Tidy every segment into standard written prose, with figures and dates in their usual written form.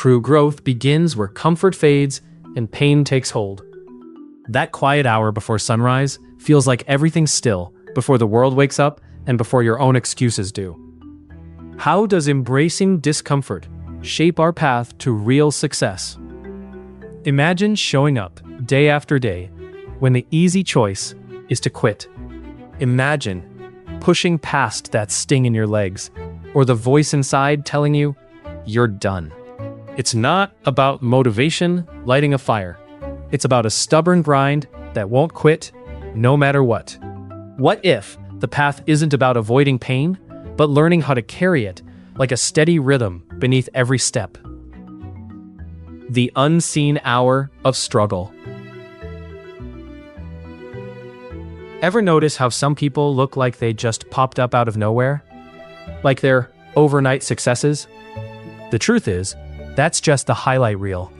True growth begins where comfort fades and pain takes hold. That quiet hour before sunrise feels like everything's still, before the world wakes up and before your own excuses do. How does embracing discomfort shape our path to real success? Imagine showing up day after day when the easy choice is to quit. Imagine pushing past that sting in your legs or the voice inside telling you you're done. It's not about motivation lighting a fire. It's about a stubborn grind that won't quit no matter what. What if the path isn't about avoiding pain, but learning how to carry it like a steady rhythm beneath every step? The unseen hour of struggle. Ever notice how some people look like they just popped up out of nowhere? Like they're overnight successes? The truth is, that's just the highlight reel.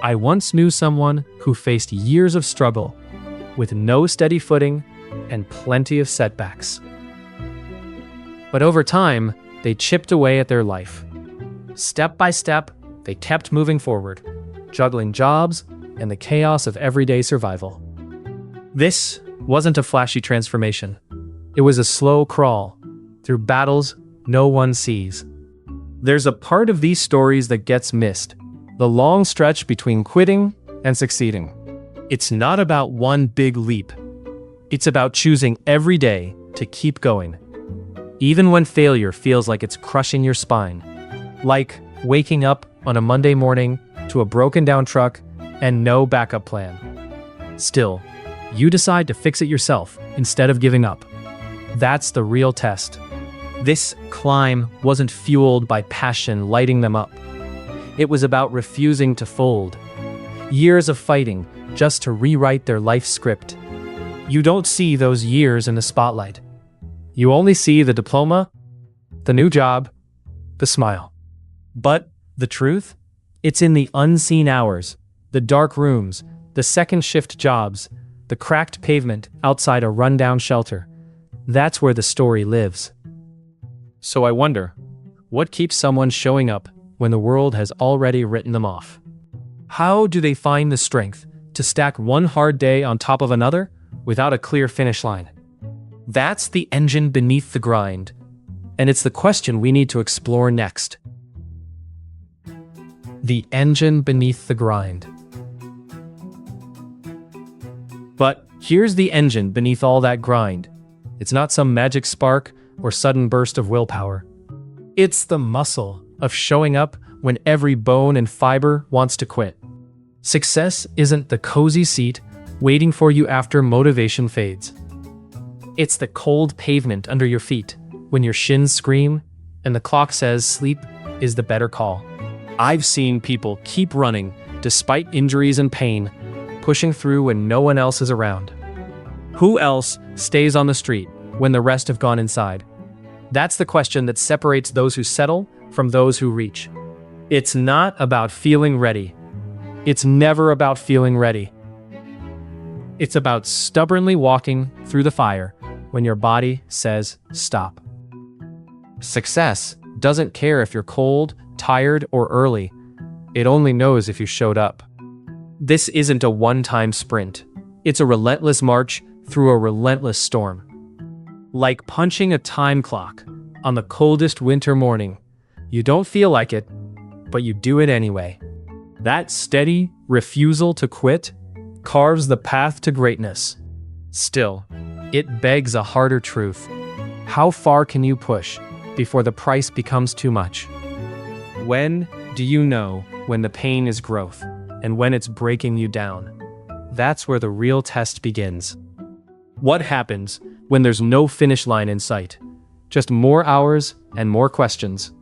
I once knew someone who faced years of struggle with no steady footing and plenty of setbacks. But over time, they chipped away at their life. Step by step, they kept moving forward, juggling jobs and the chaos of everyday survival. This wasn't a flashy transformation. It was a slow crawl through battles no one sees. There's a part of these stories that gets missed, the long stretch between quitting and succeeding. It's not about one big leap. It's about choosing every day to keep going, even when failure feels like it's crushing your spine. Like waking up on a Monday morning to a broken down truck and no backup plan. Still, you decide to fix it yourself instead of giving up. That's the real test. This climb wasn't fueled by passion lighting them up. It was about refusing to fold. Years of fighting just to rewrite their life script. You don't see those years in the spotlight. You only see the diploma, the new job, the smile. But the truth? It's in the unseen hours, the dark rooms, the second shift jobs, the cracked pavement outside a rundown shelter. That's where the story lives. So I wonder, what keeps someone showing up when the world has already written them off? How do they find the strength to stack one hard day on top of another without a clear finish line? That's the engine beneath the grind, and it's the question we need to explore next. The engine beneath the grind. But here's the engine beneath all that grind. It's not some magic spark or sudden burst of willpower. It's the muscle of showing up when every bone and fiber wants to quit. Success isn't the cozy seat waiting for you after motivation fades. It's the cold pavement under your feet when your shins scream and the clock says sleep is the better call. I've seen people keep running despite injuries and pain, pushing through when no one else is around. Who else stays on the street when the rest have gone inside? That's the question that separates those who settle from those who reach. It's not about feeling ready. It's never about feeling ready. It's about stubbornly walking through the fire when your body says stop. Success doesn't care if you're cold, tired, or early. It only knows if you showed up. This isn't a one-time sprint. It's a relentless march through a relentless storm. Like punching a time clock on the coldest winter morning. You don't feel like it, but you do it anyway. That steady refusal to quit carves the path to greatness. Still, it begs a harder truth. How far can you push before the price becomes too much? When do you know when the pain is growth and when it's breaking you down? That's where the real test begins. What happens when there's no finish line in sight? Just more hours and more questions.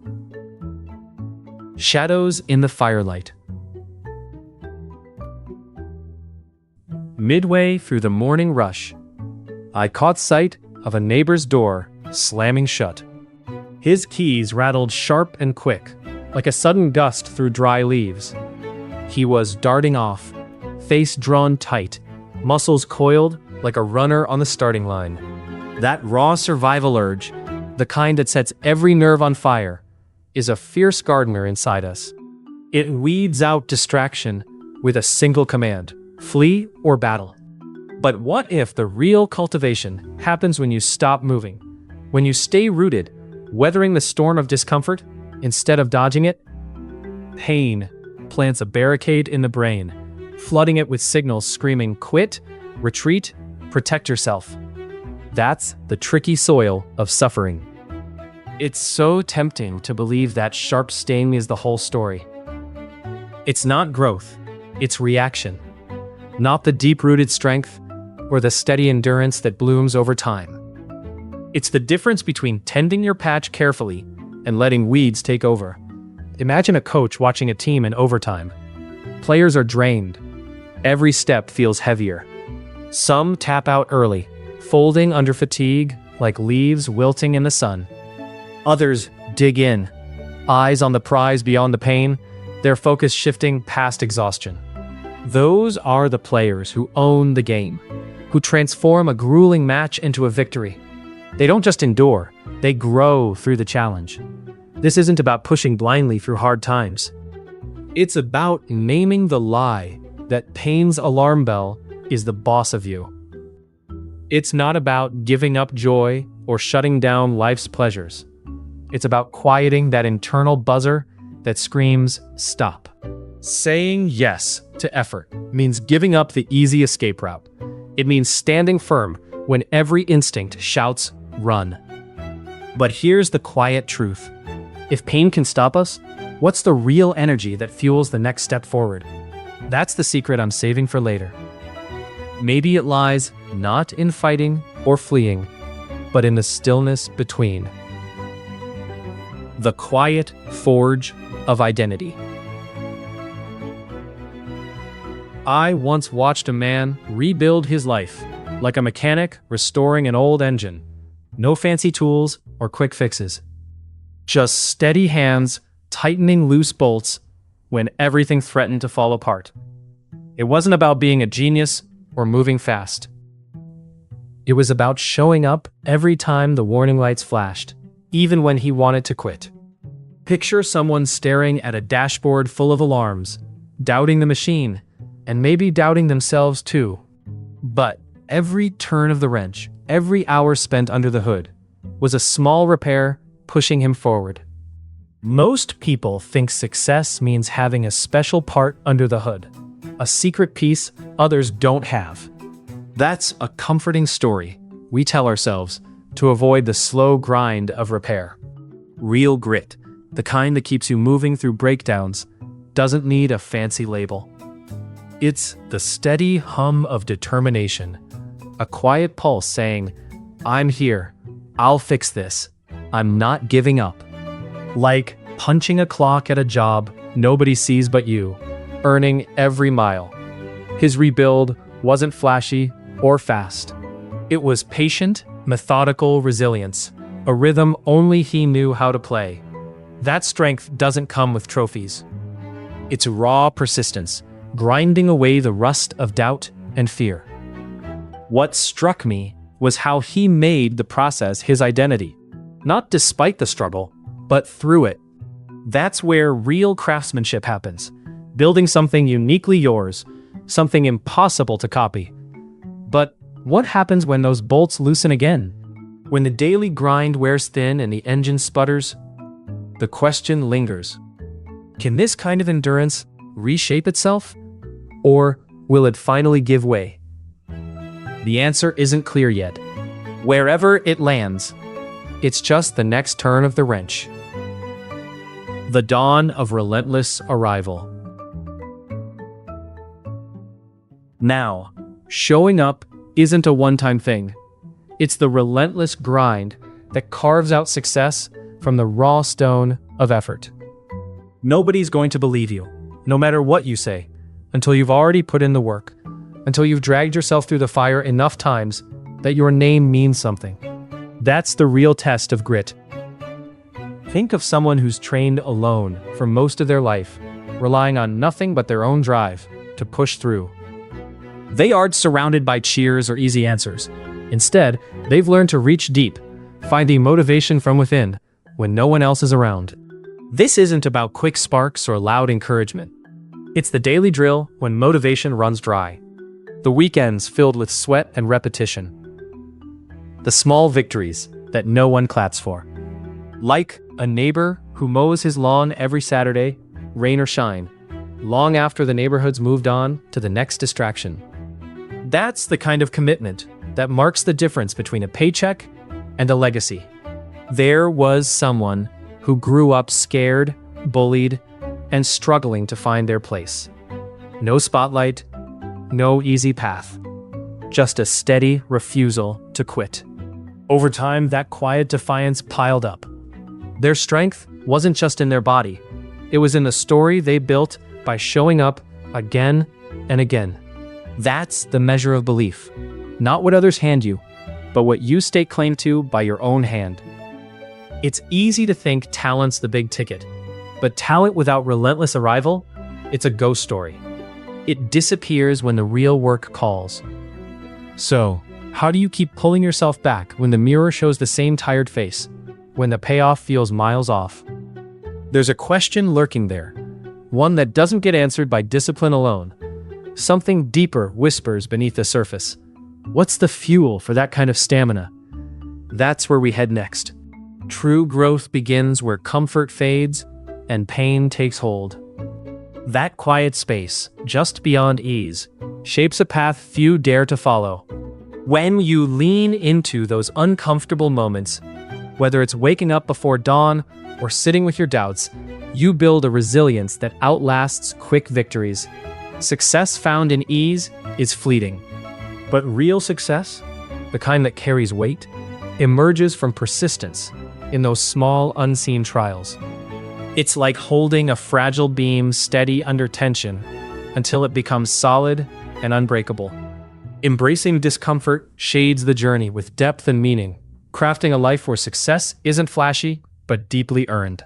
Shadows in the firelight. Midway through the morning rush, I caught sight of a neighbor's door slamming shut. His keys rattled sharp and quick, like a sudden gust through dry leaves. He was darting off, face drawn tight, muscles coiled like a runner on the starting line. That raw survival urge, the kind that sets every nerve on fire, is a fierce gardener inside us. It weeds out distraction with a single command: flee or battle. But what if the real cultivation happens when you stop moving? When you stay rooted, weathering the storm of discomfort instead of dodging it? Pain plants a barricade in the brain, flooding it with signals screaming, quit, retreat, protect yourself. That's the tricky soil of suffering. It's so tempting to believe that sharp sting is the whole story. It's not growth, it's reaction. Not the deep-rooted strength or the steady endurance that blooms over time. It's the difference between tending your patch carefully and letting weeds take over. Imagine a coach watching a team in overtime. Players are drained. Every step feels heavier. Some tap out early, folding under fatigue like leaves wilting in the sun. Others dig in, eyes on the prize beyond the pain, their focus shifting past exhaustion. Those are the players who own the game, who transform a grueling match into a victory. They don't just endure, they grow through the challenge. This isn't about pushing blindly through hard times. It's about naming the lie that pain's alarm bell is the boss of you. It's not about giving up joy or shutting down life's pleasures. It's about quieting that internal buzzer that screams, stop. Saying yes to effort means giving up the easy escape route. It means standing firm when every instinct shouts, run. But here's the quiet truth. If pain can stop us, what's the real energy that fuels the next step forward? That's the secret I'm saving for later. Maybe it lies not in fighting or fleeing, but in the stillness between. The quiet forge of identity. I once watched a man rebuild his life, like a mechanic restoring an old engine. No fancy tools or quick fixes. Just steady hands tightening loose bolts when everything threatened to fall apart. It wasn't about being a genius or moving fast. It was about showing up every time the warning lights flashed, even when he wanted to quit. Picture someone staring at a dashboard full of alarms, doubting the machine, and maybe doubting themselves too. But every turn of the wrench, every hour spent under the hood, was a small repair pushing him forward. Most people think success means having a special part under the hood, a secret piece others don't have. That's a comforting story we tell ourselves to avoid the slow grind of repair. Real grit, the kind that keeps you moving through breakdowns, doesn't need a fancy label. It's the steady hum of determination, a quiet pulse saying, I'm here, I'll fix this, I'm not giving up. Like punching a clock at a job nobody sees but you, earning every mile. His rebuild wasn't flashy or fast. It was patient, methodical resilience, a rhythm only he knew how to play. That strength doesn't come with trophies. It's raw persistence, grinding away the rust of doubt and fear. What struck me was how he made the process his identity, not despite the struggle, but through it. That's where real craftsmanship happens, building something uniquely yours, something impossible to copy. But what happens when those bolts loosen again? When the daily grind wears thin and the engine sputters? The question lingers. Can this kind of endurance reshape itself? Or will it finally give way? The answer isn't clear yet. Wherever it lands, it's just the next turn of the wrench. The dawn of relentless arrival. Now, showing up isn't a one-time thing. It's the relentless grind that carves out success from the raw stone of effort. Nobody's going to believe you, no matter what you say, until you've already put in the work, until you've dragged yourself through the fire enough times that your name means something. That's the real test of grit. Think of someone who's trained alone for most of their life, relying on nothing but their own drive to push through. They aren't surrounded by cheers or easy answers. Instead, they've learned to reach deep, finding motivation from within when no one else is around. This isn't about quick sparks or loud encouragement. It's the daily drill when motivation runs dry. The weekends filled with sweat and repetition. The small victories that no one claps for. Like a neighbor who mows his lawn every Saturday, rain or shine, long after the neighborhood's moved on to the next distraction. That's the kind of commitment that marks the difference between a paycheck and a legacy. There was someone who grew up scared, bullied, and struggling to find their place. No spotlight, no easy path, just a steady refusal to quit. Over time, that quiet defiance piled up. Their strength wasn't just in their body, it was in the story they built by showing up again and again. That's the measure of belief. Not what others hand you, but what you stake claim to by your own hand. It's easy to think talent's the big ticket, but talent without relentless arrival, it's a ghost story. It disappears when the real work calls. So, how do you keep pulling yourself back when the mirror shows the same tired face, when the payoff feels miles off? There's a question lurking there, one that doesn't get answered by discipline alone. Something deeper whispers beneath the surface. What's the fuel for that kind of stamina? That's where we head next. True growth begins where comfort fades and pain takes hold. That quiet space, just beyond ease, shapes a path few dare to follow. When you lean into those uncomfortable moments, whether it's waking up before dawn or sitting with your doubts, you build a resilience that outlasts quick victories. Success found in ease is fleeting. But real success, the kind that carries weight, emerges from persistence in those small, unseen trials. It's like holding a fragile beam steady under tension until it becomes solid and unbreakable. Embracing discomfort shades the journey with depth and meaning, crafting a life where success isn't flashy, but deeply earned.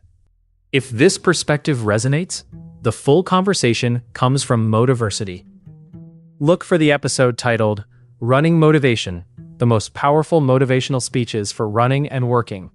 If this perspective resonates, the full conversation comes from Motiversity. Look for the episode titled Running Motivation, the most powerful motivational speeches for running and working.